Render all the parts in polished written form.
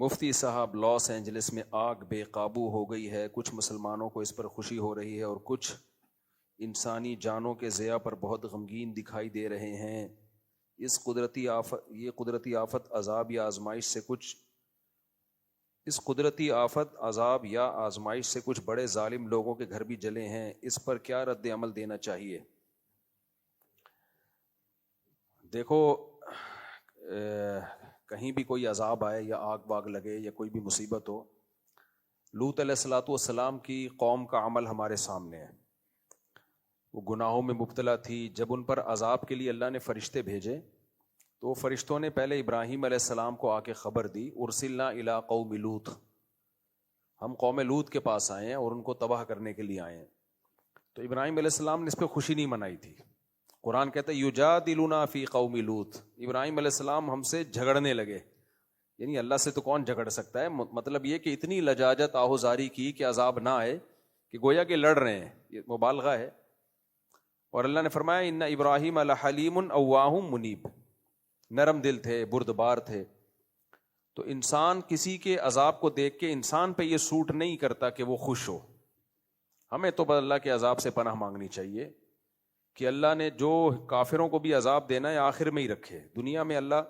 مفتی صاحب، Los Angeles میں آگ بے قابو ہو گئی ہے، کچھ مسلمانوں کو اس پر خوشی ہو رہی ہے اور کچھ انسانی جانوں کے ضیاع پر بہت غمگین دکھائی دے رہے ہیں۔ یہ قدرتی آفت عذاب یا آزمائش سے کچھ بڑے ظالم لوگوں کے گھر بھی جلے ہیں، اس پر کیا رد عمل دینا چاہیے؟ دیکھو، کہیں بھی کوئی عذاب آئے یا آگ باگ لگے یا کوئی بھی مصیبت ہو، لوط علیہ الصلوۃ والسلام کی قوم کا عمل ہمارے سامنے ہے۔ وہ گناہوں میں مبتلا تھی۔ جب ان پر عذاب کے لیے اللہ نے فرشتے بھیجے تو وہ فرشتوں نے پہلے ابراہیم علیہ السلام کو آ کے خبر دی، ارسلنا الی قوم لوط، ہم قوم لوط کے پاس آئے ہیں اور ان کو تباہ کرنے کے لیے آئے ہیں۔ تو ابراہیم علیہ السلام نے اس پہ خوشی نہیں منائی تھی۔ قرآن کہتا ہے یجادلنا فی قوم لوط، ابراہیم علیہ السلام ہم سے جھگڑنے لگے، یعنی اللہ سے تو کون جھگڑ سکتا ہے، مطلب یہ کہ اتنی لجاجت آہوزاری کی کہ عذاب نہ آئے، کہ گویا کہ لڑ رہے ہیں، یہ مبالغہ ہے۔ اور اللہ نے فرمایا ان ابراہیم لحلیم اواہ منیب، نرم دل تھے، بردبار تھے۔ تو انسان کسی کے عذاب کو دیکھ کے انسان پہ یہ سوٹ نہیں کرتا کہ وہ خوش ہو۔ ہمیں تو اللہ کے عذاب سے پناہ مانگنی چاہیے کہ اللہ نے جو کافروں کو بھی عذاب دینا ہے آخر میں ہی رکھے، دنیا میں اللہ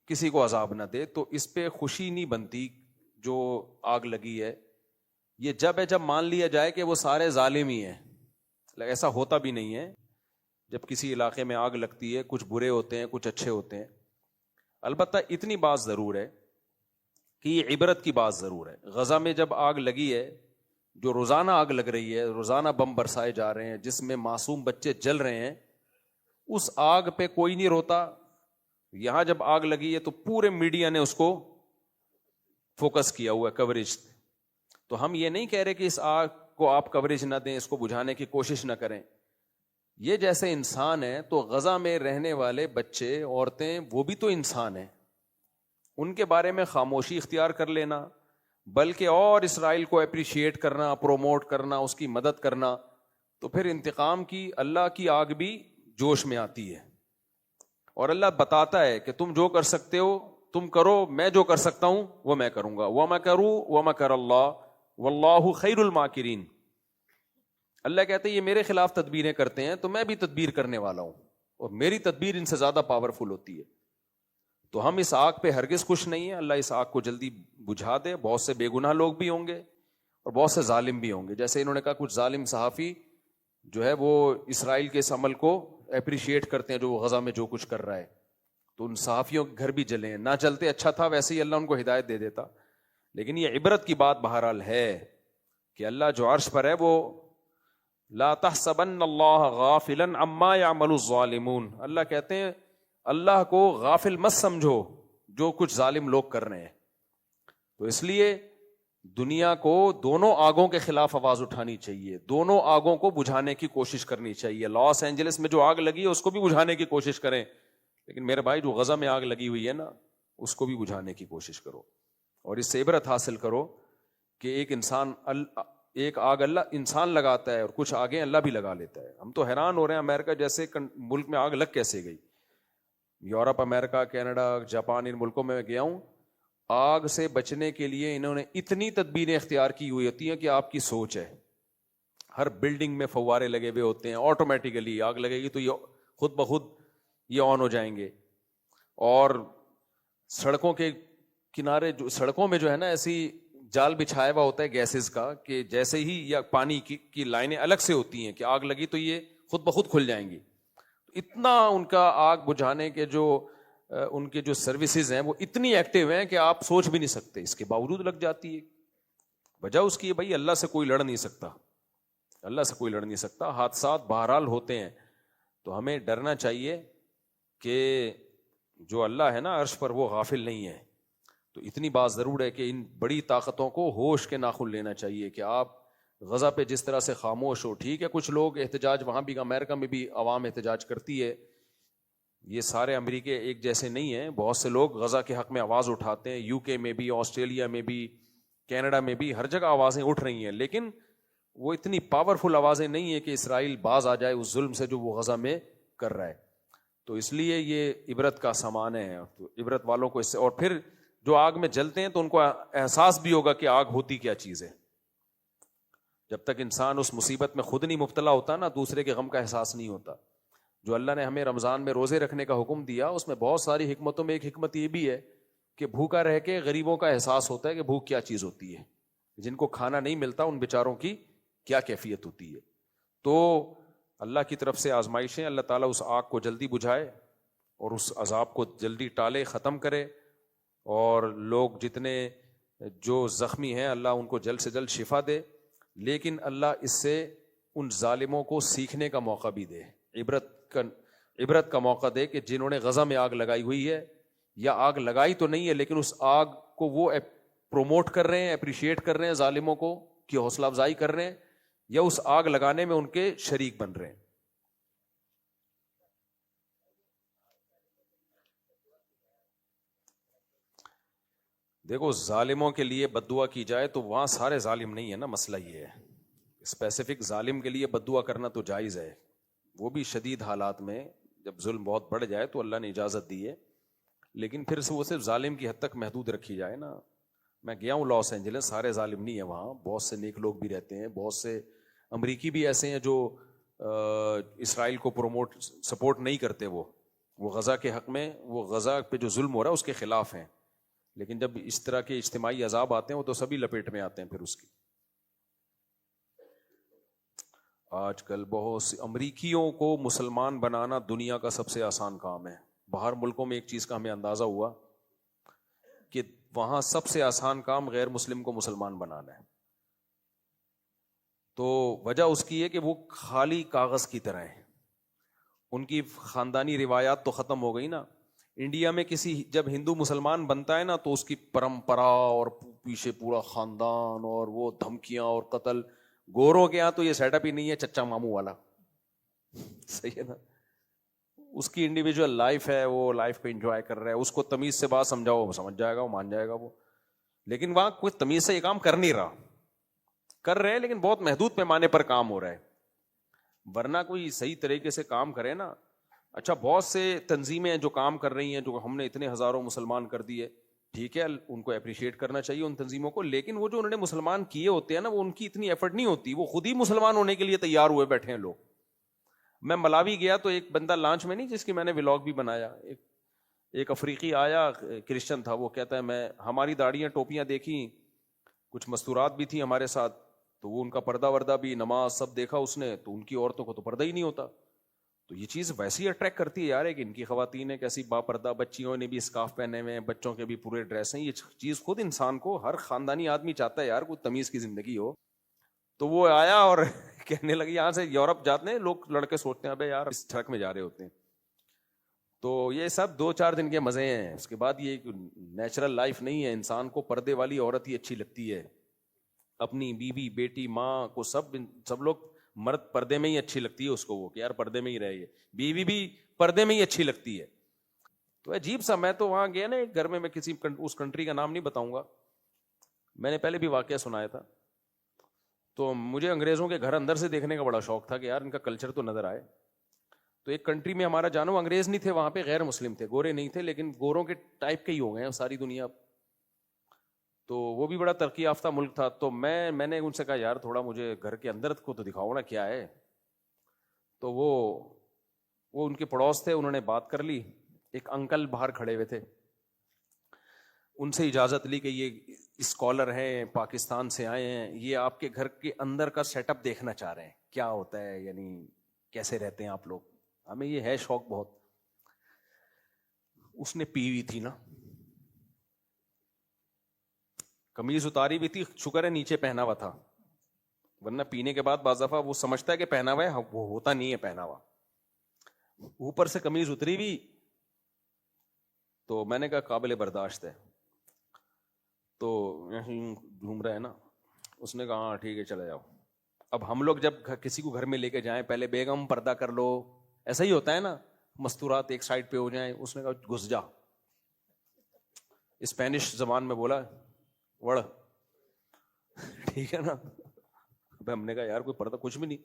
کسی کو عذاب نہ دے۔ تو اس پہ خوشی نہیں بنتی جو آگ لگی ہے، یہ جب مان لیا جائے کہ وہ سارے ظالم ہی ہیں۔ ایسا ہوتا بھی نہیں ہے۔ جب کسی علاقے میں آگ لگتی ہے، کچھ برے ہوتے ہیں، کچھ اچھے ہوتے ہیں۔ البتہ اتنی بات ضرور ہے کہ یہ عبرت کی بات ضرور ہے۔ غزہ میں جب آگ لگی ہے، جو روزانہ آگ لگ رہی ہے، روزانہ بم برسائے جا رہے ہیں جس میں معصوم بچے جل رہے ہیں، اس آگ پہ کوئی نہیں روتا۔ یہاں جب آگ لگی ہے تو پورے میڈیا نے اس کو فوکس کیا ہوا ہے، کوریج۔ تو ہم یہ نہیں کہہ رہے کہ اس آگ کو آپ کوریج نہ دیں، اس کو بجھانے کی کوشش نہ کریں۔ یہ جیسے انسان ہے تو غزہ میں رہنے والے بچے، عورتیں، وہ بھی تو انسان ہیں۔ ان کے بارے میں خاموشی اختیار کر لینا، بلکہ اور اسرائیل کو اپریشیٹ کرنا، پروموٹ کرنا، اس کی مدد کرنا، تو پھر انتقام کی اللہ کی آگ بھی جوش میں آتی ہے۔ اور اللہ بتاتا ہے کہ تم جو کر سکتے ہو تم کرو، میں جو کر سکتا ہوں وہ میں کروں گا۔ وَمَكَرُوا وَمَكَرَ اللَّهُ وَاللَّهُ خَيْرُ الْمَاكِرِينَ۔ اللہ کہتے ہیں یہ میرے خلاف تدبیریں کرتے ہیں تو میں بھی تدبیر کرنے والا ہوں، اور میری تدبیر ان سے زیادہ پاورفل ہوتی ہے۔ تو ہم اس آگ پہ ہرگز خوش نہیں ہیں۔ اللہ اس آگ کو جلدی بجھا دے۔ بہت سے بے گناہ لوگ بھی ہوں گے اور بہت سے ظالم بھی ہوں گے، جیسے انہوں نے کہا کچھ ظالم صحافی جو ہے وہ اسرائیل کے اس عمل کو اپریشیٹ کرتے ہیں جو وہ غزہ میں جو کچھ کر رہا ہے، تو ان صحافیوں کے گھر بھی جلے ہیں۔ نہ جلتے اچھا تھا، ویسے ہی اللہ ان کو ہدایت دے دیتا۔ لیکن یہ عبرت کی بات بہرحال ہے کہ اللہ جو عرش پر ہے وہ لا تحسبن اللہ غافلا عما يعمل الظالمون، اللہ کہتے ہیں اللہ کو غافل مت سمجھو جو کچھ ظالم لوگ کر رہے ہیں۔ تو اس لیے دنیا کو دونوں آگوں کے خلاف آواز اٹھانی چاہیے، دونوں آگوں کو بجھانے کی کوشش کرنی چاہیے۔ لاس اینجلس میں جو آگ لگی ہے اس کو بھی بجھانے کی کوشش کریں، لیکن میرے بھائی جو غزہ میں آگ لگی ہوئی ہے نا، اس کو بھی بجھانے کی کوشش کرو، اور اس سے عبرت حاصل کرو کہ ایک آگ اللہ انسان لگاتا ہے اور کچھ آگیں اللہ بھی لگا لیتا ہے۔ ہم تو حیران ہو رہے ہیں امریکہ جیسے ملک میں آگ لگ کیسے گئی۔ یورپ، امریکہ، کینیڈا، جاپان، ان ملکوں میں گیا ہوں، آگ سے بچنے کے لیے انہوں نے اتنی تدبیریں اختیار کی ہوئی ہوتی ہیں کہ آپ کی سوچ ہے۔ ہر بلڈنگ میں فوارے لگے ہوئے ہوتے ہیں، آٹومیٹیکلی آگ لگے گی تو یہ خود بخود یہ آن ہو جائیں گے۔ اور سڑکوں کے کنارے سڑکوں میں جو ہے نا ایسی جال بچھایا ہوا ہوتا ہے گیسز کا، کہ جیسے ہی یا پانی کی لائنیں الگ سے ہوتی ہیں کہ آگ لگی تو یہ خود بخود کھل جائیں گی۔ اتنا ان کا آگ بجھانے کے ان کے جو سروسز ہیں وہ اتنی ایکٹیو ہیں کہ آپ سوچ بھی نہیں سکتے، اس کے باوجود لگ جاتی ہے۔ وجہ اس کی ہے بھائی اللہ سے کوئی لڑ نہیں سکتا، اللہ سے کوئی لڑ نہیں سکتا۔ حادثات بہرحال ہوتے ہیں، تو ہمیں ڈرنا چاہیے کہ جو اللہ ہے نا عرش پر وہ غافل نہیں ہے۔ تو اتنی بات ضرور ہے کہ ان بڑی طاقتوں کو ہوش کے ناخن لینا چاہیے کہ آپ غزہ پہ جس طرح سے خاموش ہو۔ ٹھیک ہے کچھ لوگ احتجاج، وہاں بھی امریکہ میں بھی عوام احتجاج کرتی ہے، یہ سارے امریکہ ایک جیسے نہیں ہیں، بہت سے لوگ غزہ کے حق میں آواز اٹھاتے ہیں، یو کے میں بھی، آسٹریلیا میں بھی، کینیڈا میں بھی، ہر جگہ آوازیں اٹھ رہی ہیں، لیکن وہ اتنی پاورفل آوازیں نہیں ہیں کہ اسرائیل باز آ جائے اس ظلم سے جو وہ غزہ میں کر رہا ہے۔ تو اس لیے یہ عبرت کا سامان ہے، تو عبرت والوں کو اس سے، اور پھر جو آگ میں جلتے ہیں تو ان کو احساس بھی ہوگا کہ آگ ہوتی کیا چیز ہے. جب تک انسان اس مصیبت میں خود نہیں مبتلا ہوتا نا, دوسرے کے غم کا احساس نہیں ہوتا. جو اللہ نے ہمیں رمضان میں روزے رکھنے کا حکم دیا, اس میں بہت ساری حکمتوں میں ایک حکمت یہ بھی ہے کہ بھوکا رہ کے غریبوں کا احساس ہوتا ہے کہ بھوک کیا چیز ہوتی ہے. جن کو کھانا نہیں ملتا ان بیچاروں کی کیا کیفیت ہوتی ہے. تو اللہ کی طرف سے آزمائشیں, اللہ تعالیٰ اس آگ کو جلدی بجھائے اور اس عذاب کو جلدی ٹالے, ختم کرے, اور لوگ جتنے جو زخمی ہیں اللہ ان کو جلد سے جلد شفا دے. لیکن اللہ اس سے ان ظالموں کو سیکھنے کا موقع بھی دے, عبرت کا موقع دے کہ جنہوں نے غزہ میں آگ لگائی ہوئی ہے, یا آگ لگائی تو نہیں ہے لیکن اس آگ کو وہ پروموٹ کر رہے ہیں, اپریشیٹ کر رہے ہیں, ظالموں کو کی حوصلہ افزائی کر رہے ہیں, یا اس آگ لگانے میں ان کے شریک بن رہے ہیں. دیکھو ظالموں کے لیے بد دعا کی جائے تو وہاں سارے ظالم نہیں ہے نا, مسئلہ یہ ہے. اسپیسیفک ظالم کے لیے بد دعا کرنا تو جائز ہے, وہ بھی شدید حالات میں جب ظلم بہت بڑھ جائے تو اللہ نے اجازت دی ہے, لیکن پھر سے وہ صرف ظالم کی حد تک محدود رکھی جائے نا. میں گیا ہوں لاس اینجلس, سارے ظالم نہیں ہیں وہاں, بہت سے نیک لوگ بھی رہتے ہیں, بہت سے امریکی بھی ایسے ہیں جو اسرائیل کو سپورٹ نہیں کرتے, وہ غزہ کے حق میں, وہ غزہ پہ جو ظلم ہو رہا ہے اس کے خلاف ہیں. لیکن جب اس طرح کے اجتماعی عذاب آتے ہیں وہ تو سبھی لپیٹ میں آتے ہیں پھر اس کی. آج کل بہت سی امریکیوں کو مسلمان بنانا دنیا کا سب سے آسان کام ہے. باہر ملکوں میں ایک چیز کا ہمیں اندازہ ہوا کہ وہاں سب سے آسان کام غیر مسلم کو مسلمان بنانا ہے. تو وجہ اس کی ہے کہ وہ خالی کاغذ کی طرح ہیں, ان کی خاندانی روایات تو ختم ہو گئی نا. انڈیا میں جب ہندو مسلمان بنتا ہے نا تو اس کی پرمپرا اور پیچھے پورا خاندان اور وہ دھمکیاں اور قتل. گوروں کے یہاں تو یہ سیٹ اپ ہی نہیں ہے, چچا ماموں والا, صحیح ہے نا. اس کی انڈیویجول لائف ہے, وہ لائف کو انجوائے کر رہا ہے, اس کو تمیز سے بات سمجھاؤ وہ سمجھ جائے گا, وہ مان جائے گا وہ. لیکن وہاں کوئی تمیز سے یہ کام کر نہیں رہا, کر رہے ہیں لیکن بہت محدود پیمانے پر کام ہو رہا ہے. ورنہ کوئی صحیح طریقے سے کام کرے نا. اچھا بہت سے تنظیمیں جو کام کر رہی ہیں, جو ہم نے اتنے ہزاروں مسلمان کر دیے, ٹھیک ہے ان کو اپریشیٹ کرنا چاہیے ان تنظیموں کو, لیکن وہ جو انہوں نے مسلمان کیے ہوتے ہیں نا, وہ ان کی اتنی ایفرٹ نہیں ہوتی, وہ خود ہی مسلمان ہونے کے لیے تیار ہوئے بیٹھے ہیں لوگ. میں ملاوی گیا تو ایک بندہ لانچ میں نہیں, جس کی میں نے ولاگ بھی بنایا, ایک افریقی آیا, کرسچن تھا, وہ کہتا ہے میں ہماری داڑیاں ٹوپیاں دیکھی, کچھ مستورات بھی تھی ہمارے ساتھ, تو وہ ان کا پردہ وردہ بھی, نماز سب دیکھا اس نے, تو ان کی عورتوں کو تو پردہ ہی نہیں ہوتا. تو یہ چیز ویسی اٹریکٹ کرتی ہے یار, کہ ان کی خواتین کیسی با پردہ, بچیوں نے بھی اسکارف پہنے ہوئے ہیں, بچوں کے بھی پورے ڈریس ہیں. یہ چیز خود انسان کو, ہر خاندانی آدمی چاہتا ہے یار کوئی تمیز کی زندگی ہو. تو وہ آیا اور کہنے لگی, یہاں سے یورپ جاتے ہیں لوگ, لڑکے سوچتے ہیں ابے یار اس ٹرک میں جا رہے ہوتے ہیں. تو یہ سب 2-4 دن کے مزے ہیں, اس کے بعد یہ نیچرل لائف نہیں ہے. انسان کو پردے والی عورت ہی اچھی لگتی ہے, اپنی بیوی بیٹی ماں کو سب لوگ, مرد پردے میں ہی اچھی لگتی ہے اس کو, وہ کہ یار پردے میں ہی رہے, بیوی بھی پردے میں ہی اچھی لگتی ہے. تو عجیب سا, میں تو وہاں گیا نا ایک گھر میں کسی اس کنٹری کا نام نہیں بتاؤں گا, میں نے پہلے بھی واقعہ سنایا تھا. تو مجھے انگریزوں کے گھر اندر سے دیکھنے کا بڑا شوق تھا کہ یار ان کا کلچر تو نظر آئے. تو ایک کنٹری میں ہمارا جانو انگریز نہیں تھے وہاں پہ, غیر مسلم تھے, گورے نہیں تھے, لیکن گوروں کے ٹائپ کے ہی ہو گئے ہیں ساری دنیا. تو وہ بھی بڑا ترقی یافتہ ملک تھا. تو میں نے ان سے کہا یار تھوڑا مجھے گھر کے اندر کو تو دکھاؤ نا کیا ہے. تو وہ ان کے پڑوس تھے, انہوں نے بات کر لی. ایک انکل باہر کھڑے ہوئے تھے, ان سے اجازت لی کہ یہ اسکالر ہیں, پاکستان سے آئے ہیں, یہ آپ کے گھر کے اندر کا سیٹ اپ دیکھنا چاہ رہے ہیں, کیا ہوتا ہے, یعنی کیسے رہتے ہیں آپ لوگ, ہمیں یہ ہے شوق بہت. اس نے پی ہوئی تھی نا, قمیض اتاری ہوئی تھی, شکر ہے نیچے پہنا ہوا تھا, ورنہ پینے کے بعد بعض دفعہ وہ سمجھتا ہے کہ پہنا ہوا ہے, وہ ہوتا نہیں ہے پہنا ہوا. اوپر سے قمیض اتری ہوئی. تو میں نے کہا قابل برداشت ہے. تو گھوم رہا ہے نا, اس نے کہا ہاں ٹھیک ہے چلے جاؤ. اب ہم لوگ جب کسی کو گھر میں لے کے جائیں, پہلے بیگم پردہ کر لو, ایسا ہی ہوتا ہے نا, مستورات ایک سائڈ پہ ہو جائیں. اس نے کہا گھس جا, اسپینش زبان میں بولا وڑ, ٹھیک ہے نا. ہم نے کہا یار کوئی پردہ کچھ بھی نہیں.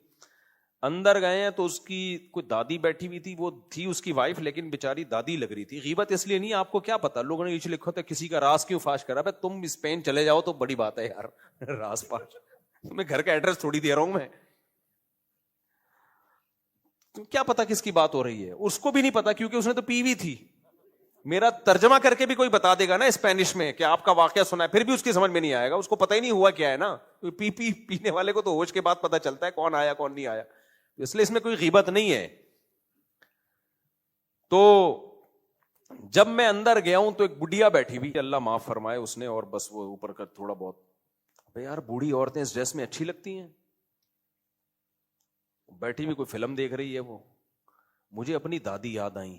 اندر گئے ہیں تو اس کی کوئی دادی بیٹھی ہوئی تھی, وہ تھی اس کی وائف, لیکن بیچاری دادی لگ رہی تھی. غیبت اس لیے نہیں, آپ کو کیا پتا, لوگوں نے یہ لکھا تھا کسی کا راز کیوں فاش کرا. بھائی تم اسپین چلے جاؤ تو بڑی بات ہے یار, راز فاش, تمہیں گھر کا ایڈریس تھوڑی دے رہا ہوں میں, کیا پتا کس کی بات ہو رہی ہے. اس کو بھی نہیں پتا کیونکہ اس نے تو پی ہوئی تھی. میرا ترجمہ کر کے بھی کوئی بتا دے گا نا اسپینش میں کہ آپ کا واقعہ سنا ہے, پھر بھی اس کی سمجھ میں نہیں آئے گا, اس کو پتہ ہی نہیں ہوا کیا ہے نا. پینے والے کو تو ہوش کے بعد پتا چلتا ہے کون آیا کون نہیں آیا, اس لیے اس میں کوئی غیبت نہیں ہے. تو جب میں اندر گیا ہوں تو ایک بڈیا بیٹھی ہوئی, اللہ معاف فرمائے, اس نے, اور بس وہ اوپر کا تھوڑا بہت, یار بوڑھی عورتیں اس ڈریس میں اچھی لگتی ہیں, بیٹھی ہوئی کوئی فلم دیکھ رہی ہے. وہ مجھے اپنی دادی یاد آئی,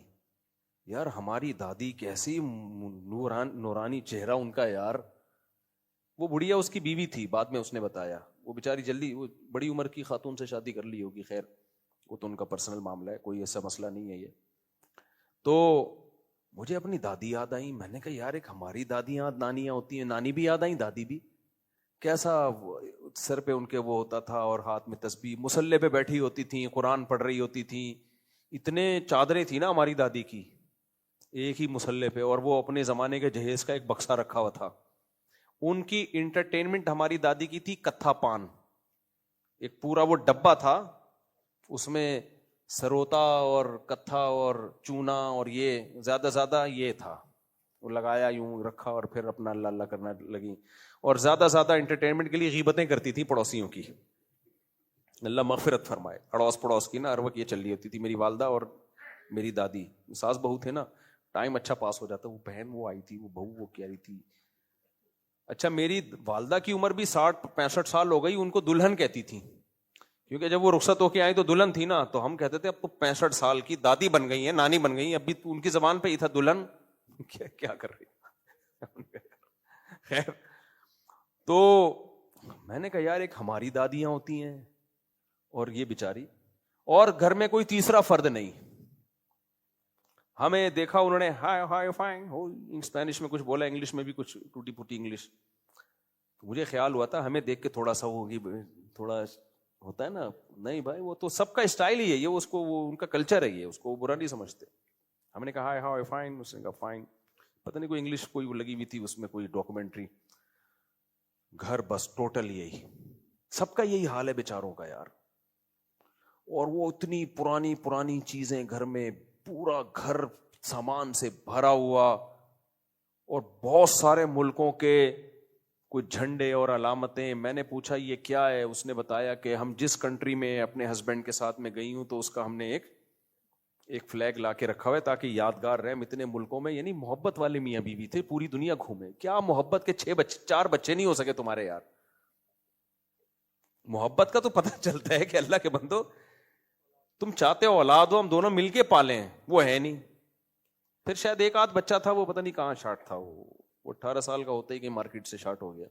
یار ہماری دادی کیسی نورانی چہرہ ان کا یار. وہ بڑھیا اس کی بیوی تھی, بعد میں اس نے بتایا, وہ بیچاری جلدی, وہ بڑی عمر کی خاتون سے شادی کر لی ہوگی, خیر وہ تو ان کا پرسنل معاملہ ہے, کوئی ایسا مسئلہ نہیں ہے یہ. تو مجھے اپنی دادی یاد آئی. میں نے کہا یار ایک ہماری دادی یاد نانیاں ہوتی ہیں, نانی بھی یاد آئیں, دادی بھی, کیسا سر پہ ان کے وہ ہوتا تھا اور ہاتھ میں تسبیح, مصلے پہ بیٹھی ہوتی تھیں, قرآن پڑھ رہی ہوتی تھیں. اتنے چادریں تھی نا ہماری دادی کی ایک ہی مصلے پہ, اور وہ اپنے زمانے کے جہیز کا ایک بکسا رکھا ہوا تھا. ان کی انٹرٹینمنٹ ہماری دادی کی تھی کتھا پان, ایک پورا وہ ڈبہ تھا, اس میں سروتا اور کتھا اور چونا اور یہ زیادہ یہ تھا, وہ لگایا یوں رکھا اور پھر اپنا اللہ اللہ کرنا لگی. اور زیادہ انٹرٹینمنٹ کے لیے غیبتیں کرتی تھی پڑوسیوں کی, اللہ مغفرت فرمائے. اڑوس پڑوس کی نا ہر وقت یہ چل رہی ہوتی تھی. میری والدہ اور میری دادی ساس بہو تھے نا, ٹائم اچھا پاس ہو جاتا. وہ بہن وہ آئی تھی, وہ بہو وہ کہہ رہی تھی, اچھا میری والدہ کی عمر بھی 60-65 سال ہو گئی, ان کو دلہن کہتی تھی, کیونکہ جب وہ رخصت ہو کے آئی تو دلہن تھی نا, تو ہم کہتے تھے اب تو 65 سال کی دادی بن گئی ہیں, نانی بن گئی ہیں, اب بھی ان کی زبان پہ ہی تھا دلہن, کیا کر رہی. خیر, تو میں نے کہا یار ایک ہماری دادیاں ہوتی ہیں اور یہ بیچاری, اور گھر میں کوئی تیسرا فرد نہیں. ہمیں دیکھا انہوں نے, ہائی ہائی فائن ہو, اسپینش میں کچھ بولا, انگلش میں بھی کچھ ٹوٹی پھوٹی انگلش. مجھے خیال ہوا تھا ہمیں دیکھ کے تھوڑا سا ہوگی, تھوڑا ہوتا ہے نا, نہیں بھائی وہ تو سب کا اسٹائل ہی ہے یہ, اس کو وہ ان کا کلچر ہے یہ, اس کو برا نہیں سمجھتے. ہم نے کہا ہائی ہائی فائن, اس نے کہا فائن, پتہ نہیں کوئی انگلش کوئی لگی ہوئی تھی اس میں, کوئی ڈاکومنٹری. گھر بس ٹوٹل یہی, سب کا یہی حال ہے بیچاروں کا یار. اور وہ اتنی پرانی چیزیں گھر میں, پورا گھر سامان سے بھرا ہوا, اور بہت سارے ملکوں کے کوئی جھنڈے اور علامتیں. میں نے پوچھا یہ کیا ہے, اس نے بتایا کہ ہم جس کنٹری میں اپنے ہسبینڈ کے ساتھ میں گئی ہوں تو اس کا ہم نے ایک فلیگ لا کے رکھا ہوا ہے تاکہ یادگار رہے. اتنے ملکوں میں, یعنی محبت والے میاں بیوی تھے, پوری دنیا گھومے. کیا محبت کے 4 بچے نہیں ہو سکے تمہارے یار. محبت کا تو پتہ چلتا ہے کہ اللہ کے بندو تم چاہتے ہو اولاد ہو, ہم دونوں مل کے پالیں, وہ ہے نہیں. پھر شاید ایک آدھ بچہ تھا, وہ پتہ نہیں کہاں شارٹ تھا, وہ 18 سال کا ہوتا ہی کہ مارکیٹ سے شارٹ ہو گیا.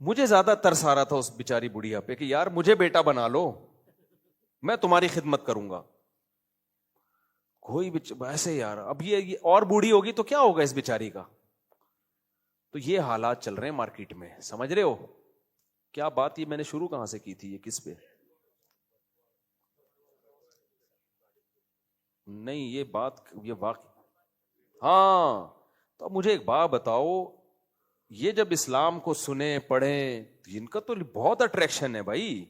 مجھے زیادہ ترس آ رہا تھا اس بیچاری بڑھیا پہ کہ یار مجھے بیٹا بنا لو, میں تمہاری خدمت کروں گا. کوئی ایسے یار, اب یہ اور بوڑھی ہوگی تو کیا ہوگا اس بیچاری کا. تو یہ حالات چل رہے ہیں مارکیٹ میں, سمجھ رہے ہو کیا بات. یہ میں نے شروع کہاں سے کی تھی, یہ کس پہ, نہیں یہ بات یہ واقع. ہاں تو اب مجھے ایک بات بتاؤ, یہ جب اسلام کو سنیں پڑھیں, ان کا تو بہت اٹریکشن ہے بھائی.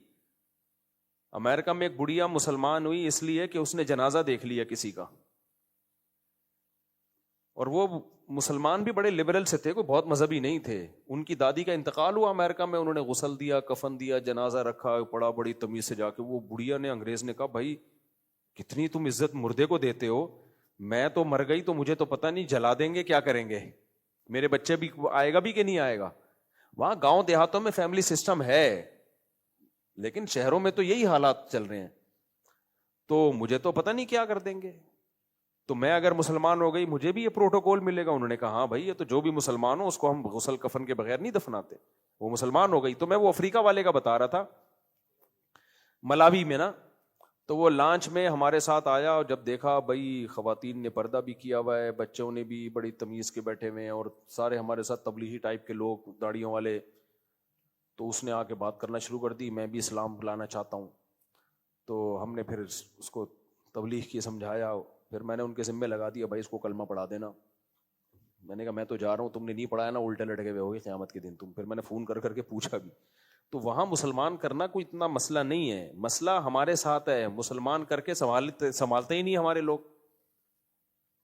امریکہ میں ایک بڑھیا مسلمان ہوئی اس لیے کہ اس نے جنازہ دیکھ لیا کسی کا, اور وہ مسلمان بھی بڑے لبرل سے تھے, کوئی بہت مذہبی نہیں تھے. ان کی دادی کا انتقال ہوا امریکہ میں, انہوں نے غسل دیا, کفن دیا, جنازہ رکھا, پڑا بڑی تمیز سے جا کے. وہ بڑھیا نے, انگریز نے کہا بھائی کتنی تم عزت مردے کو دیتے ہو, میں تو مر گئی تو مجھے تو پتہ نہیں, جلا دیں گے, کیا کریں گے, میرے بچے بھی آئے گا بھی کہ نہیں آئے گا. وہاں گاؤں دیہاتوں میں فیملی سسٹم ہے, لیکن شہروں میں تو یہی حالات چل رہے ہیں. تو مجھے تو پتہ نہیں کیا کر دیں گے, تو میں اگر مسلمان ہو گئی مجھے بھی یہ پروٹوکول ملے گا. انہوں نے کہا ہاں بھائی یہ تو جو بھی مسلمان ہو اس کو ہم غسل کفن کے بغیر نہیں دفناتے. وہ مسلمان ہو گئی. تو میں وہ افریقہ والے کا بتا رہا تھا, ملاوی میں نا, تو وہ لانچ میں ہمارے ساتھ آیا, اور جب دیکھا بھائی خواتین نے پردہ بھی کیا ہوا ہے, بچوں نے بھی بڑی تمیز کے بیٹھے ہوئے ہیں, اور سارے ہمارے ساتھ تبلیغی ٹائپ کے لوگ داڑیوں والے, تو اس نے آ کے بات کرنا شروع کر دی, میں بھی اسلام لانا چاہتا ہوں. تو ہم نے پھر اس کو تبلیغ کی سمجھایا، پھر میں نے ان کے ذمہ لگا دیا بھائی اس کو کلمہ پڑھا دینا. میں نے کہا میں تو جا رہا ہوں، تم نے نہیں پڑھایا نا الٹے لٹکے ہوئے ہوگے قیامت کے دن تم. پھر میں نے فون کر کر کے پوچھا بھی. تو وہاں مسلمان کرنا کوئی اتنا مسئلہ نہیں ہے، مسئلہ ہمارے ساتھ ہے. مسلمان کر کے سنبھالتے ہی نہیں ہمارے لوگ.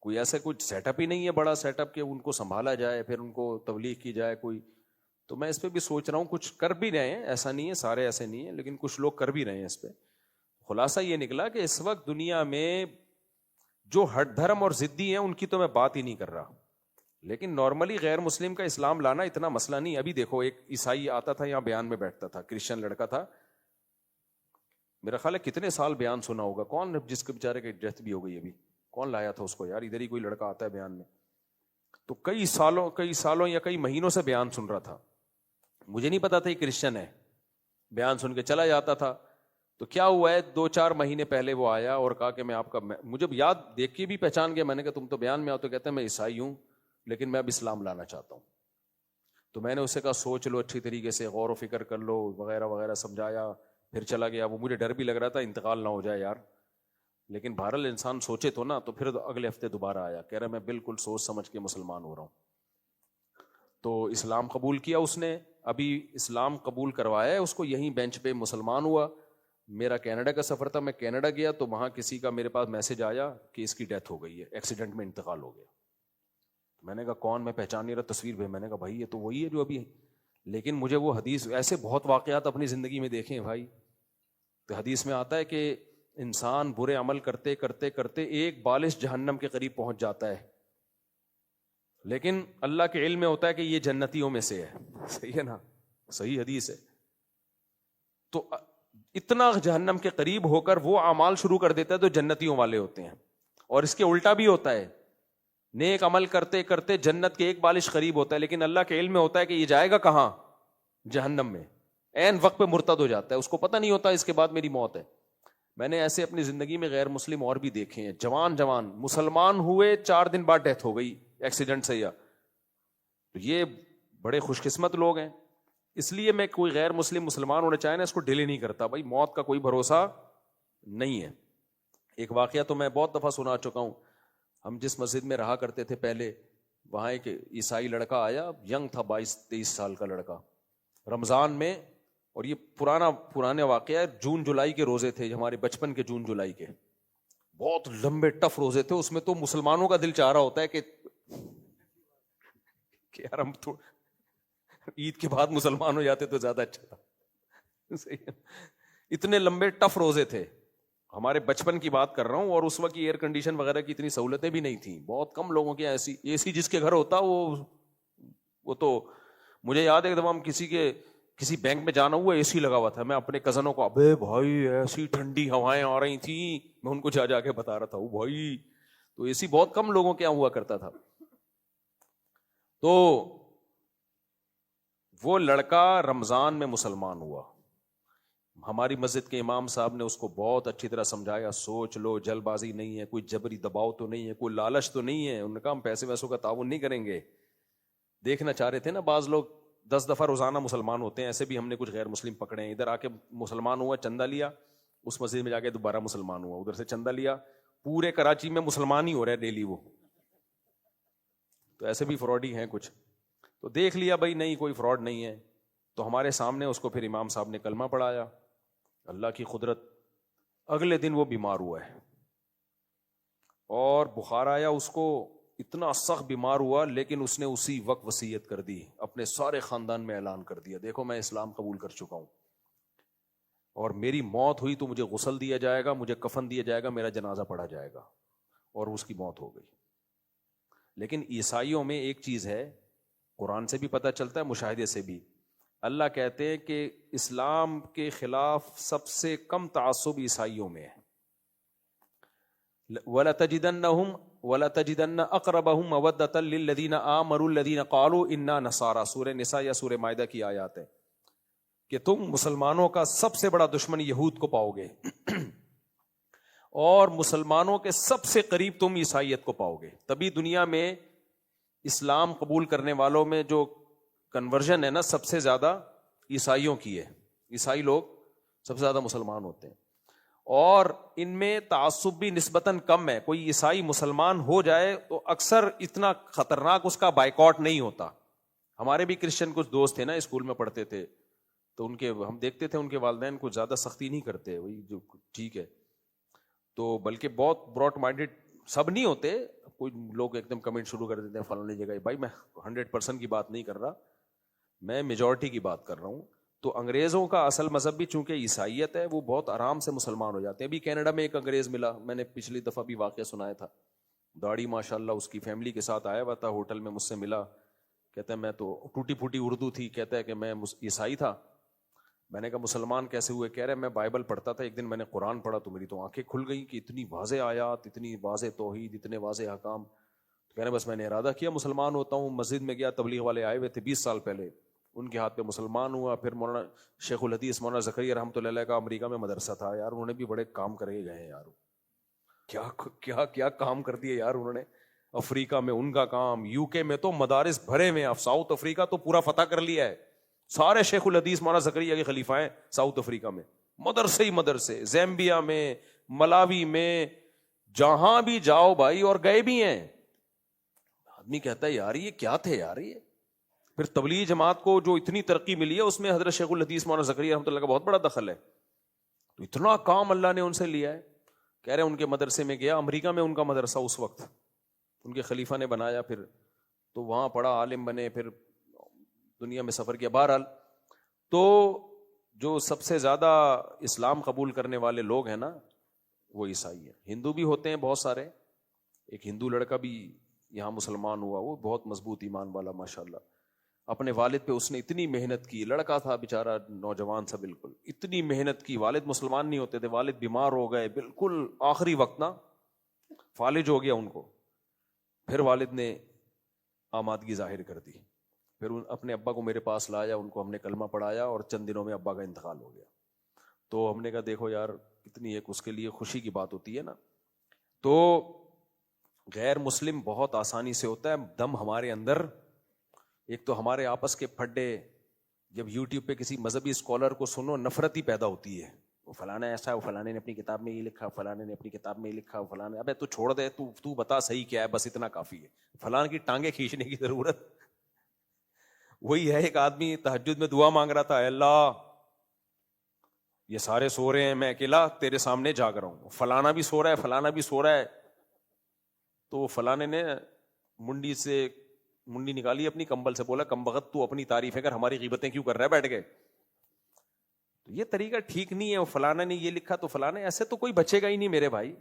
کوئی ایسا کچھ سیٹ اپ ہی نہیں ہے بڑا سیٹ اپ کہ ان کو سنبھالا جائے پھر ان کو تبلیغ کی جائے کوئی. تو میں اس پہ بھی سوچ رہا ہوں، کچھ کر بھی رہے ہیں، ایسا نہیں ہے سارے ایسے نہیں ہیں، لیکن کچھ لوگ کر بھی رہے ہیں اس پہ. خلاصہ یہ نکلا کہ اس وقت دنیا میں جو ہٹ دھرم اور ضدی ہیں ان کی تو میں بات ہی نہیں کر رہا، لیکن نارملی غیر مسلم کا اسلام لانا اتنا مسئلہ نہیں. ابھی دیکھو ایک عیسائی آتا تھا یہاں بیان میں بیٹھتا تھا، کرسچن لڑکا تھا، میرا خیال ہے کتنے سال بیان سنا ہوگا. کون جس کے بیچارے کی ڈیتھ بھی ہو گئی ابھی، کون لایا تھا اس کو یار؟ ادھر ہی کوئی لڑکا آتا ہے بیان میں. تو کئی سالوں یا کئی مہینوں سے بیان سن رہا تھا. مجھے نہیں پتا تھا یہ کرسچن ہے، بیان سن کے چلا جاتا تھا. تو کیا ہوا ہے 2-4 مہینے پہلے وہ آیا اور کہا کہ میں آپ کا، مجھے یاد دیکھ کے بھی پہچان گیا. میں نے کہا تم تو بیان میں آؤ، تو کہتے ہیں میں عیسائی ہوں لیکن میں اب اسلام لانا چاہتا ہوں. تو میں نے اسے کہا سوچ لو اچھی طریقے سے، غور و فکر کر لو وغیرہ وغیرہ سمجھایا، پھر چلا گیا. وہ مجھے ڈر بھی لگ رہا تھا انتقال نہ ہو جائے یار، لیکن بہرحال انسان سوچے تو نا. تو پھر اگلے ہفتے دوبارہ آیا، کہہ رہا میں بالکل سوچ سمجھ کے مسلمان ہو رہا ہوں. تو اسلام قبول کیا اس نے، ابھی اسلام قبول کروایا ہے اس کو، یہیں بینچ پہ مسلمان ہوا. میرا کینیڈا کا سفر تھا، میں کینیڈا گیا تو وہاں کسی کا میرے پاس میسج آیا کہ اس کی ڈیتھ ہو گئی ہے، ایکسیڈنٹ میں انتقال ہو گیا. میں نے کہا کون؟ میں پہچان نہیں رہا، تصویر میں نے کہا بھائی یہ تو وہی ہے جو ابھی ہے. لیکن مجھے وہ حدیث، ایسے بہت واقعات اپنی زندگی میں دیکھے ہیں بھائی. تو حدیث میں آتا ہے کہ انسان برے عمل کرتے کرتے کرتے ایک بالش جہنم کے قریب پہنچ جاتا ہے، لیکن اللہ کے علم میں ہوتا ہے کہ یہ جنتیوں میں سے ہے. صحیح ہے نا؟ صحیح حدیث ہے. تو اتنا جہنم کے قریب ہو کر وہ اعمال شروع کر دیتا ہے تو جنتیوں والے ہوتے ہیں. اور اس کے الٹا بھی ہوتا ہے، نیک عمل کرتے کرتے جنت کے ایک بالش قریب ہوتا ہے، لیکن اللہ کے علم میں ہوتا ہے کہ یہ جائے گا کہاں؟ جہنم میں. عین وقت پہ مرتد ہو جاتا ہے، اس کو پتہ نہیں ہوتا اس کے بعد میری موت ہے. میں نے ایسے اپنی زندگی میں غیر مسلم اور بھی دیکھے ہیں، جوان مسلمان ہوئے 4 دن بعد ڈیتھ ہو گئی ایکسیڈنٹ سے. یا تو یہ بڑے خوش قسمت لوگ ہیں. اس لیے میں کوئی غیر مسلم مسلمان ہونا چاہے نا اس کو ڈیلے نہیں کرتا بھائی، موت کا کوئی بھروسہ نہیں ہے. ایک واقعہ تو میں بہت دفعہ سنا چکا ہوں. ہم جس مسجد میں رہا کرتے تھے پہلے، وہاں ایک عیسائی لڑکا آیا، ینگ تھا، 22-23 سال کا لڑکا، رمضان میں. اور یہ پرانا واقعہ ہے، جون جولائی کے روزے تھے ہمارے بچپن کے، جون جولائی کے بہت لمبے ٹف روزے تھے. اس میں تو مسلمانوں کا دل چاہ رہا ہوتا ہے کہ یار ہم تو عید کے بعد مسلمان ہو جاتے تو زیادہ اچھا تھا. اتنے لمبے ٹف روزے تھے. ہمارے بچپن کی بات کر رہا ہوں، اور اس وقت ایئر کنڈیشن وغیرہ کی اتنی سہولتیں بھی نہیں تھیں. بہت کم لوگوں کے ایسی اے سی جس کے گھر ہوتا وہ تو مجھے یاد ہے ایک دفعہ ہم کسی بینک میں جانا ہوا، اے سی لگا ہوا تھا. میں اپنے کزنوں کو، ابے بھائی ایسی ٹھنڈی ہوائیں آ رہی تھیں، میں ان کو جا کے بتا رہا تھا او بھائی. تو اے سی بہت کم لوگوں کے یہاں ہوا کرتا تھا. تو وہ لڑکا رمضان میں مسلمان ہوا. ہماری مسجد کے امام صاحب نے اس کو بہت اچھی طرح سمجھایا، سوچ لو، جلد بازی نہیں ہے، کوئی جبری دباؤ تو نہیں ہے، کوئی لالچ تو نہیں ہے. انہوں نے کہا ہم پیسے ویسوں کا تعاون نہیں کریں گے. دیکھنا چاہ رہے تھے نا، بعض لوگ 10 دفعہ روزانہ مسلمان ہوتے ہیں، ایسے بھی ہم نے کچھ غیر مسلم پکڑے ہیں. ادھر آ کے مسلمان ہوا، چندہ لیا، اس مسجد میں جا کے دوبارہ مسلمان ہوا، ادھر سے چندہ لیا. پورے کراچی میں مسلمان ہی ہو رہے ہیں ڈیلی وہ. تو ایسے بھی فراڈی ہیں کچھ. تو دیکھ لیا بھائی نہیں کوئی فراڈ نہیں ہے. تو ہمارے سامنے اس کو پھر امام صاحب نے کلمہ پڑھایا. اللہ کی قدرت، اگلے دن وہ بیمار ہوا ہے اور بخار آیا اس کو، اتنا سخت بیمار ہوا، لیکن اس نے اسی وقت وصیت کر دی، اپنے سارے خاندان میں اعلان کر دیا دیکھو میں اسلام قبول کر چکا ہوں، اور میری موت ہوئی تو مجھے غسل دیا جائے گا، مجھے کفن دیا جائے گا، میرا جنازہ پڑھا جائے گا. اور اس کی موت ہو گئی. لیکن عیسائیوں میں ایک چیز ہے، قرآن سے بھی پتہ چلتا ہے، مشاہدے سے بھی. اللہ کہتے ہیں کہ اسلام کے خلاف سب سے کم تعصب عیسائیوں میں ہے. وَلَتَجِدَنَّ أَقْرَبَهُمْ مَوَدَّةً لِلَّذِينَ آمَنُوا الَّذِينَ قَالُوا إِنَّا نَصَارَىٰ. سورہ نساء یا سورہ مائدہ کی آیات ہے کہ تم مسلمانوں کا سب سے بڑا دشمن یہود کو پاؤ گے اور مسلمانوں کے سب سے قریب تم عیسائیت کو پاؤ گے. تبھی دنیا میں اسلام قبول کرنے والوں میں جو کنورژن ہے نا، سب سے زیادہ عیسائیوں کی ہے. عیسائی لوگ سب سے زیادہ مسلمان ہوتے ہیں. اور ان میں تعصب بھی نسبتاً کم ہے. کوئی عیسائی مسلمان ہو جائے تو اکثر اتنا خطرناک اس کا بائیکاٹ نہیں ہوتا. ہمارے بھی کرسچن کچھ دوست تھے نا, اسکول میں پڑھتے تھے, تو ان کے ہم دیکھتے تھے ان کے والدین کو زیادہ سختی نہیں کرتے, وہی جو ٹھیک ہے. تو بلکہ بہت براڈ مائنڈیڈ سب نہیں ہوتے, کوئی لوگ ایک دم کمنٹ شروع کر دیتے ہیں فلاں جگہ. بھائی میں 100% کی بات نہیں کر رہا, میں میجورٹی کی بات کر رہا ہوں. تو انگریزوں کا اصل مذہب بھی چونکہ عیسائیت ہے, وہ بہت آرام سے مسلمان ہو جاتے ہیں. ابھی کینیڈا میں ایک انگریز ملا, میں نے پچھلی دفعہ بھی واقعہ سنایا تھا, داڑھی ماشاء اللہ, اس کی فیملی کے ساتھ آیا ہوا تھا, ہوٹل میں مجھ سے ملا, کہتا ہے میں تو ٹوٹی پھوٹی اردو تھی, کہتا ہے کہ میں عیسائی تھا. میں نے کہا مسلمان کیسے ہوئے؟ کہہ رہے میں بائبل پڑھتا تھا, ایک دن میں نے قرآن پڑھا تو میری تو آنکھیں کھل گئی کہ اتنی واضح آیات, اتنی واضح توحید, اتنے واضح احکام. کہہ رہے بس میں نے ارادہ کیا مسلمان ہوتا ہوں. مسجد میں گیا, تبلیغ والے آئے ہوئے تھے 20 سال پہلے, ان کے ہاتھ پہ مسلمان ہوا. پھر مولانا شیخ الحدیث مولانا زکریا رحمۃ اللہ علیہ کا امریکہ میں مدرسہ تھا یار, انہوں نے بھی بڑے کام کرے گئے ہیں یار. کیا کیا کیا کام کر دیے یار انہوں نے. افریقہ میں ان کا کام, یو کے میں تو مدارس بھرے ہوئے ہیں, ساؤتھ افریقہ تو پورا فتح کر لیا ہے. سارے شیخ الحدیث مولانا زکریا کے خلیفہ ہیں ساؤتھ افریقہ میں, مدرسے ہی مدرسے, زیمبیا میں, ملاوی میں, جہاں بھی جاؤ بھائی, اور گئے بھی ہیں. آدمی کہتا ہے یار یہ کیا تھے یار یہ. پھر تبلیغ جماعت کو جو اتنی ترقی ملی ہے اس میں حضرت شیخ الحدیث مولانا زکریا رحمۃ اللہ کا بہت بڑا دخل ہے. تو اتنا کام اللہ نے ان سے لیا ہے. کہہ رہے ان کے مدرسے میں گیا, امریکہ میں ان کا مدرسہ اس وقت ان کے خلیفہ نے بنایا, پھر تو وہاں پڑھا, عالم بنے, پھر دنیا میں سفر کیا. بہرحال تو جو سب سے زیادہ اسلام قبول کرنے والے لوگ ہیں نا وہ عیسائی ہیں. ہندو بھی ہوتے ہیں بہت سارے, ایک ہندو لڑکا بھی یہاں مسلمان ہوا, وہ بہت مضبوط ایمان والا ماشاءاللہ. اپنے والد پہ اس نے اتنی محنت کی, لڑکا تھا بیچارہ نوجوان سا بالکل, اتنی محنت کی. والد مسلمان نہیں ہوتے تھے, والد بیمار ہو گئے بالکل آخری وقت نا, فالج ہو گیا ان کو. پھر والد نے آمادگی ظاہر کر دی, پھر اپنے ابا کو میرے پاس لایا, ان کو ہم نے کلمہ پڑھایا, اور چند دنوں میں ابا کا انتقال ہو گیا. تو ہم نے کہا دیکھو یار کتنی ایک اس کے لیے خوشی کی بات ہوتی ہے نا. تو غیر مسلم بہت آسانی سے ہوتا ہے دم ہمارے اندر. ایک تو ہمارے آپس کے پھڈے, جب یوٹیوب پہ کسی مذہبی اسکالر کو سنو نفرت ہی پیدا ہوتی ہے. وہ فلانا ایسا ہے, وہ فلانے نے اپنی کتاب میں یہ لکھا, فلانے نے اپنی کتاب میں یہ لکھا, فلانے. ابے تو چھوڑ دے, تو بتا صحیح کیا ہے, بس اتنا کافی ہے. فلاں کی ٹانگیں کھینچنے کی ضرورت. وہی ہے ایک آدمی تہجد میں دعا مانگ رہا تھا, اے اللہ یہ سارے سو رہے ہیں, میں اکیلا تیرے سامنے جاگ رہا ہوں, فلانا بھی سو رہا ہے, فلانا بھی سو رہا ہے. تو فلانے نے منڈی نکالی اپنی کمبل سے, بولا کم بخت تو اپنی تعریفیں کر, ہماری غیبتیں کیوں کر رہا ہے بیٹھ کے. تو یہ طریقہ ٹھیک نہیں ہے. فلانا نے یہ لکھا تو فلانا, ایسے تو کوئی بچے گا ہی نہیں میرے بھائی.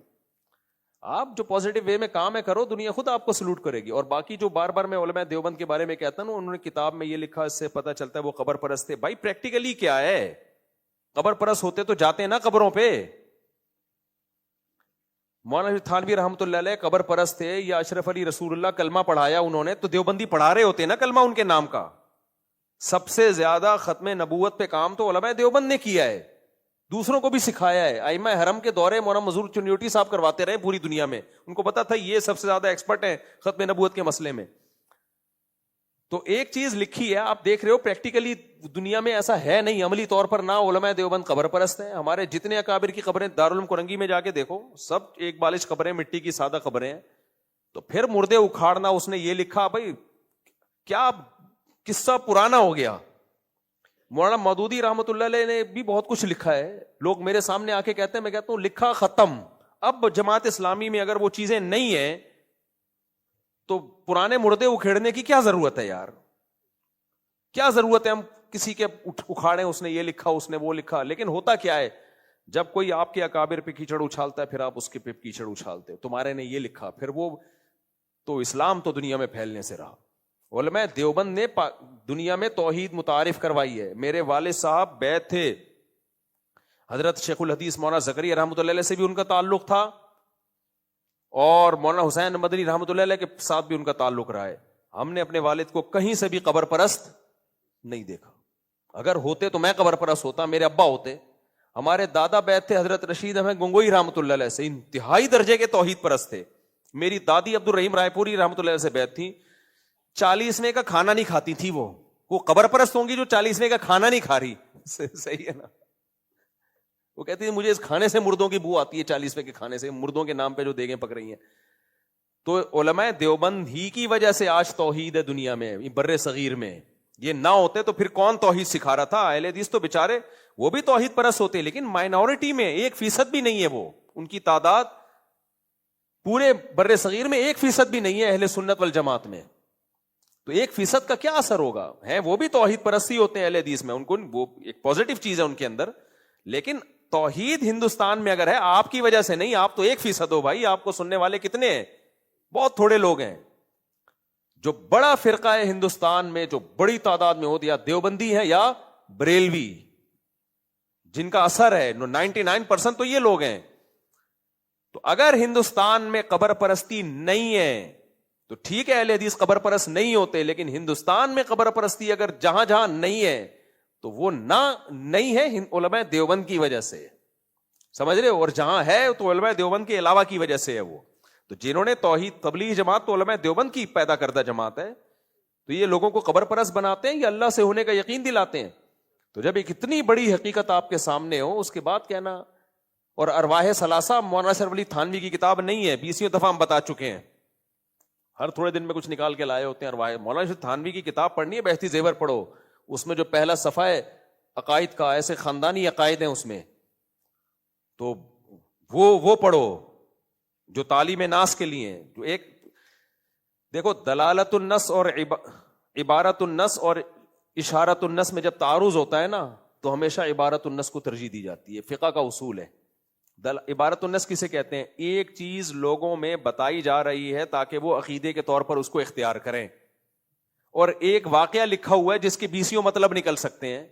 آپ جو پازیٹیو وے میں کام ہے کرو, دنیا خود آپ کو سلوٹ کرے گی. اور باقی جو بار بار میں علماء دیوبند کے بارے میں کہتا ہوں, انہوں نے کتاب میں یہ لکھا, اس سے پتہ چلتا ہے وہ قبر پرست تھے. بھائی پریکٹیکلی کیا ہے, قبر پرست ہوتے تو جاتے ہیں نا قبروں پہ. مولانا تھانوی رحمۃ اللہ علیہ قبر پرست تھے, یا اشرف علی رسول اللہ کلمہ پڑھایا انہوں نے, تو دیوبندی پڑھا رہے ہوتے نا کلمہ ان کے نام کا. سب سے زیادہ ختم نبوت پہ کام تو علماء دیوبند نے کیا ہے, دوسروں کو بھی سکھایا ہے. ائمہ حرم کے دورے مولانا مظہور چنیوٹی صاحب کرواتے رہے پوری دنیا میں, ان کو پتا تھا یہ سب سے زیادہ ایکسپرٹ ہیں ختم نبوت کے مسئلے میں. تو ایک چیز لکھی ہے, آپ دیکھ رہے ہو پریکٹیکلی دنیا میں ایسا ہے نہیں عملی طور پر, نہ علماء دیوبند قبر پرست ہیں. ہمارے جتنے اکابر کی قبریں دارالعلوم کرنگی میں جا کے دیکھو, سب ایک بالش قبریں, مٹی کی سادہ قبریں ہیں. تو پھر مردے اکھاڑنا, اس نے یہ لکھا, بھائی کیا قصہ پرانا ہو گیا. مولانا مودودی رحمۃ اللہ علیہ نے بھی بہت کچھ لکھا ہے. لوگ میرے سامنے آ کے کہتے ہیں, میں کہتا ہوں لکھا ختم. اب جماعت اسلامی میں اگر وہ چیزیں نہیں ہیں تو پرانے مردے اکھیڑنے کی کیا ضرورت ہے یار, کیا ضرورت ہے ہم کسی کے اکھاڑیں, اس نے یہ لکھا, اس نے وہ لکھا. لیکن ہوتا کیا ہے, جب کوئی آپ کے اکابر پہ کیچڑ اچھالتا ہے, پھر آپ اس کے پہ کیچڑ اچھالتے ہو, تمہارے نے یہ لکھا, پھر وہ تو اسلام تو دنیا میں پھیلنے سے رہا. علماء دیوبند نے دنیا میں توحید متعارف کروائی ہے. میرے والد صاحب بیعت تھے حضرت شیخ الحدیث مولانا زکریا رحمۃ اللہ علیہ سے بھی ان کا تعلق تھا, اور مولانا حسین مدنی رحمۃ اللہ علیہ کے ساتھ بھی ان کا تعلق رہا ہے. ہم نے اپنے والد کو کہیں سے بھی قبر پرست نہیں دیکھا. اگر ہوتے تو میں قبر پرست ہوتا, میرے ابا ہوتے. ہمارے دادا بیعت تھے حضرت رشید احمد گنگوئی رحمۃ اللہ علیہ سے, انتہائی درجے کے توحید پرست تھے. میری دادی عبد الرحیم رائے پوری رحمۃ اللہ علیہ سے بیعت تھی. 40ویں کا کھانا نہیں کھاتی تھی وہ قبر پرست ہوں گی جو 40ویں کا کھانا نہیں کھا رہی. صحیح ہے نا. وہ کہتی ہے مجھے اس کھانے سے مردوں کی بو آتی ہے، 40 روپے کے کھانے سے، مردوں کے نام پہ جو دیگیں پک رہی ہیں. تو علماء دیوبند ہی کی وجہ سے آج توحید ہے دنیا میں، بر صغیر میں. یہ نہ ہوتے تو پھر کون توحید سکھا رہا تھا؟ اہل حدیث تو بےچارے وہ بھی توحید پرست ہوتے، لیکن مائنورٹی میں 1% بھی نہیں ہے وہ، ان کی تعداد پورے بر صغیر میں 1% بھی نہیں ہے اہل سنت والجماعت میں. تو 1% کا کیا اثر ہوگا؟ ہے وہ بھی توحید پرستی ہوتے ہیں اہل حدیث میں، ان کو وہ ایک پازیٹو چیز ہے ان کے اندر. لیکن توحید ہندوستان میں اگر ہے آپ کی وجہ سے نہیں، آپ تو 1% ہو بھائی. آپ کو سننے والے کتنے ہیں؟ بہت تھوڑے لوگ ہیں. جو بڑا فرقہ ہے ہندوستان میں، جو بڑی تعداد میں ہوتی، یا دیوبندی ہے یا بریلوی، جن کا اثر ہے 99% تو یہ لوگ ہیں. تو اگر ہندوستان میں قبر پرستی نہیں ہے تو ٹھیک ہے، اہل حدیث قبر پرست نہیں ہوتے، لیکن ہندوستان میں قبر پرستی اگر جہاں جہاں نہیں ہے تو وہ نہ نہیں ہے علماء دیوبند کی وجہ سے، سمجھ رہے ہو؟ اور جہاں ہے تو علماء دیوبند کے علاوہ کی وجہ سے ہے وہ. تو جنہوں نے توحید تبلیغ جماعت تو علماء دیوبند کی پیدا کردہ جماعت ہے. تو یہ لوگوں کو قبر پرست بناتے ہیں یا اللہ سے ہونے کا یقین دلاتے ہیں؟ تو جب ایک اتنی بڑی حقیقت آپ کے سامنے ہو، اس کے بعد کہنا. اور ارواح ثلاثہ مولانا اشرف علی تھانوی کی کتاب نہیں ہے، 20 دفعہ ہم بتا چکے ہیں، ہر تھوڑے دن میں کچھ نکال کے لائے ہوتے ہیں. ارواح مولانا اشرف تھانوی کی کتاب پڑھنی ہے، بہشتی زیور پڑھو. اس میں جو پہلا صفحہ ہے عقائد کا، ایسے خاندانی عقائد ہیں اس میں، تو وہ پڑھو جو تعلیم ناس کے لیے ہیں. جو ایک دیکھو دلالت النص اور عبارت النص اور اشارت النص میں جب تعارض ہوتا ہے نا تو ہمیشہ عبارت النص کو ترجیح دی جاتی ہے. فقہ کا اصول ہے. عبارت النص کسے کہتے ہیں؟ ایک چیز لوگوں میں بتائی جا رہی ہے تاکہ وہ عقیدے کے طور پر اس کو اختیار کریں، اور ایک واقعہ لکھا ہوا ہے جس کے 20 مطلب نکل سکتے ہیں.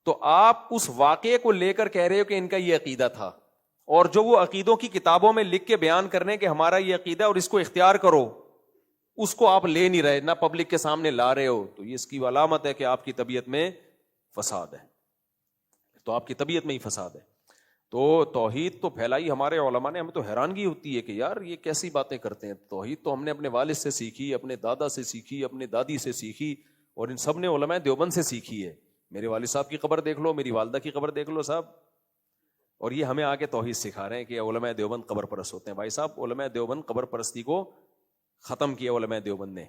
تو آپ اس واقعے کو لے کر کہہ رہے ہو کہ ان کا یہ عقیدہ تھا، اور جو وہ عقیدوں کی کتابوں میں لکھ کے بیان کرنے کہ ہمارا یہ عقیدہ اور اس کو اختیار کرو، اس کو آپ لے نہیں رہے، نہ پبلک کے سامنے لا رہے ہو. تو یہ اس کی علامت ہے کہ آپ کی طبیعت میں فساد ہے. تو آپ کی طبیعت میں ہی فساد ہے. تو توحید تو پھیلائی ہمارے علماء نے. ہمیں تو حیرانگی ہوتی ہے کہ یار یہ کیسی باتیں کرتے ہیں. توحید تو ہم نے اپنے والد سے سیکھی، اپنے دادا سے سیکھی، اپنے دادی سے سیکھی، اور ان سب نے علماء دیوبند سے سیکھی ہے. میرے والد صاحب کی قبر دیکھ لو، میری والدہ کی قبر دیکھ لو صاحب، اور یہ ہمیں آ کے توحید سکھا رہے ہیں کہ علماء دیوبند قبر پرست ہوتے ہیں. بھائی صاحب علماء دیوبند قبر پرستی کو ختم کیا علماء دیوبند نے.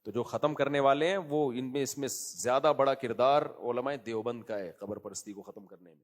تو جو ختم کرنے والے ہیں وہ اس میں زیادہ بڑا کردار علماء دیوبند کا ہے قبر پرستی کو ختم کرنے میں.